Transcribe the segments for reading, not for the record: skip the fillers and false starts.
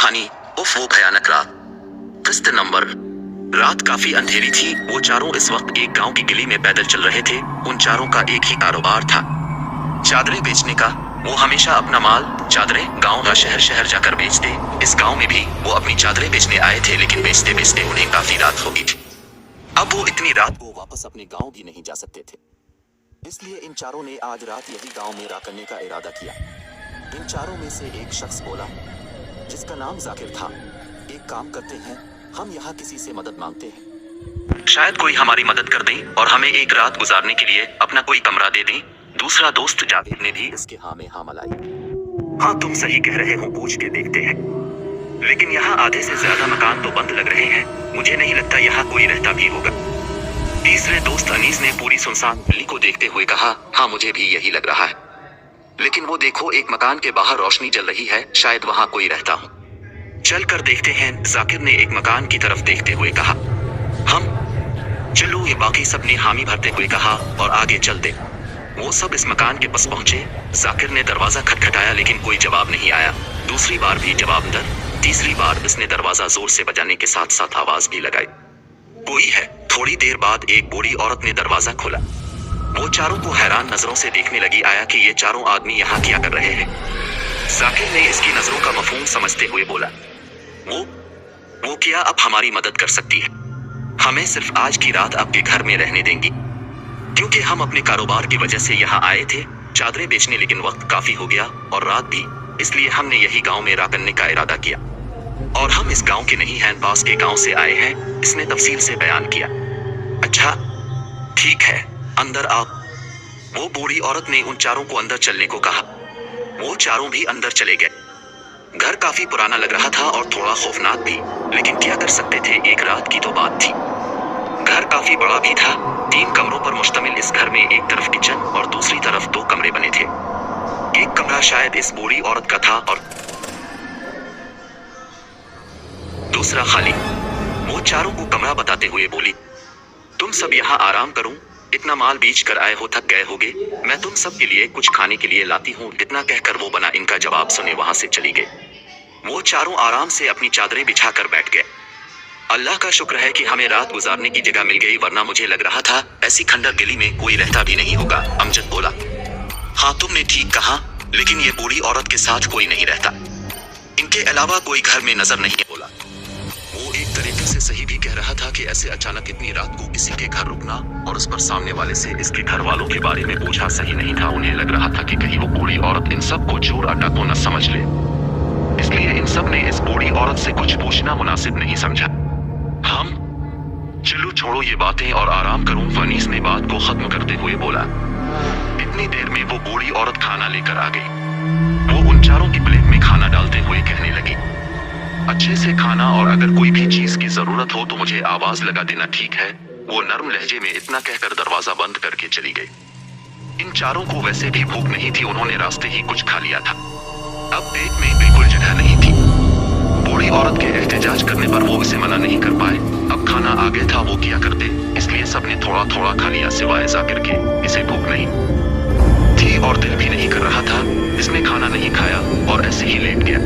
कहानी। उफ वो भयानक रात। किस्त नंबर। रात काफी अंधेरी थी। वो चारों इस वक्त एक गांव की गली में पैदल चल रहे थे। उन चारों का एक ही कारोबार था, चादरें बेचने का। वो हमेशा अपना माल, चादरें गांव या शहर शहर जाकर बेचते। इस गांव में भी वो अपनी चादरें बेचने आए थे, लेकिन बेचते बेचते उन्हें काफी रात हो गई थी। अब वो इतनी रात को वापस अपने गांव भी नहीं जा सकते थे, इसलिए इन चारों ने आज रात यही गांव में रात करने का इरादा किया। इन चारों में से एक शख्स बोला, जिसका नाम जाकिर था, एक काम करते हैं, हम यहाँ किसी से मदद मांगते हैं, शायद कोई हमारी मदद कर दे और हमें एक रात गुजारने के लिए अपना कोई कमरा दे दे। दूसरा दोस्त जावेद ने भी इसके हाँ में हाँ मलाई। हाँ तुम सही कह रहे हो, पूछ के देखते हैं, लेकिन यहाँ आधे से ज्यादा मकान तो बंद लग रहे हैं, मुझे नहीं लगता यहाँ कोई रहता भी होगा। तीसरे दोस्त अनीस ने पूरी सुनसान गली को देखते हुए कहा, हाँ मुझे भी यही लग रहा है, लेकिन वो देखो एक मकान के बाहर रोशनी जल रही है, शायद वहाँ कोई रहता हो, चल कर देखते हैं। जाकिर ने एक मकान की तरफ देखते हुए कहा। हम चलो, ये बाकी सब ने हामी भरते हुए कहा और आगे चलते। वो सब इस मकान के पास पहुंचे। जाकिर ने दरवाजा खटखटाया, लेकिन कोई जवाब नहीं आया। दूसरी बार भी जवाब न। तीसरी बार इसने दरवाजा जोर से बजाने के साथ साथ आवाज भी लगाई, कोई है। थोड़ी देर बाद एक बूढ़ी औरत ने दरवाजा खोला। वो चारों को हैरान नजरों से देखने लगी आया कि ये चारों आदमी यहाँ क्या कर रहे हैं। जाकिर ने इसकी नजरों का मफहूम समझते हुए बोला, वो क्या अब हमारी मदद कर सकती है? हमें सिर्फ आज की रात आपके घर में रहने देंगी, क्योंकि हम अपने कारोबार की वजह से यहाँ आए थे चादरें बेचने, लेकिन वक्त काफी हो गया और रात भी, इसलिए हमने यही गांव में रात करने का इरादा किया। और हम इस गांव के नहीं हैं, पास के गांव से आए हैं, इसने तफसील से बयान किया। अच्छा ठीक है, अंदर आप। वो बूढ़ी औरत ने उन चारों को अंदर चलने को कहा। वो चारों भी अंदर चले गए। घर काफी पुराना लग रहा था और थोड़ा खौफनाक भी, लेकिन क्या कर सकते थे, एक रात की तो बात थी। घर काफी बड़ा भी था। 3 कमरों पर मुश्तमिल इस घर में एक तरफ किचन और दूसरी तरफ 2 कमरे बने थे। एक कमरा शायद इस बूढ़ी औरत का था और दूसरा खाली। वो चारों को कमरा बताते हुए बोली, तुम सब यहाँ आराम करो, इतना माल बेच कर आए हो, थक गए होगे, मैं तुम सब के लिए कुछ खाने के लिए लाती हूँ। इतना कहकर वो बना इनका जवाब सुने वहां से चली गई। वो चारों आराम से अपनी चादरें बिछाकर बैठ गए। अल्लाह का शुक्र है कि हमें रात गुजारने की जगह मिल गई, वरना मुझे लग रहा था ऐसी खंडर गली में कोई रहता भी नहीं होगा। अमजद बोला, हाँ तुमने ठीक कहा, लेकिन ये बूढ़ी औरत के साथ कोई नहीं रहता, इनके अलावा कोई घर में नजर नहीं बोला। वो एक तरीके से सही भी कह रहा था कि ऐसे अचानक इतनी रात को किसी के घर रुकना और उस पर सामने वाले से इसके घर वालों के बारे में पूछना सही नहीं था। उन्हें लग रहा था कि कहीं वो बूढ़ी औरत इन सब को चोर अड्डा को न समझ ले, इसलिए इन सब ने इस बूढ़ी औरत से कुछ पूछना मुनासिब नहीं समझा। हम चलो छोड़ो ये बातें और आराम करूं, फनीस ने बात को खत्म करते हुए बोला। इतनी देर में वो बूढ़ी औरत खाना लेकर आ गई। वो उन चारों की प्लेट में खाना डालते हुए कहने लगी, अच्छे से खाना, और अगर कोई भी चीज की जरूरत हो तो मुझे आवाज लगा देना, ठीक है? वो नर्म लहजे में इतना कहकर दरवाजा बंद करके चली गई। इन चारों को वैसे भी भूख नहीं थी, उन्होंने रास्ते ही कुछ खा लिया था। अब पेट में बिल्कुल जगह नहीं थी। बूढ़ी औरत के एहतजाज करने पर वो इसे मना नहीं कर पाए। अब खाना आ गया था, वो क्या करते, इसलिए सबने थोड़ा थोड़ा खा लिया, सिवाय जाकिर के। इसे भूख नहीं थी और दिल भी नहीं कर रहा था। इसने खाना नहीं खाया और ऐसे ही लेट गया।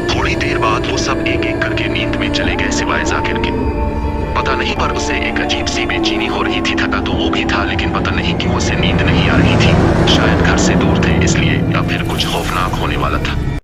थोड़ी देर बाद वो सब एक एक करके नींद में चले गए, सिवाय जाकिर के। पता नहीं पर उसे एक अजीब सी बेचैनी हो रही थी। थका तो वो भी था, लेकिन पता नहीं क्यों उसे नींद नहीं आ रही थी। शायद घर से दूर थे इसलिए, या फिर कुछ खौफनाक होने वाला था।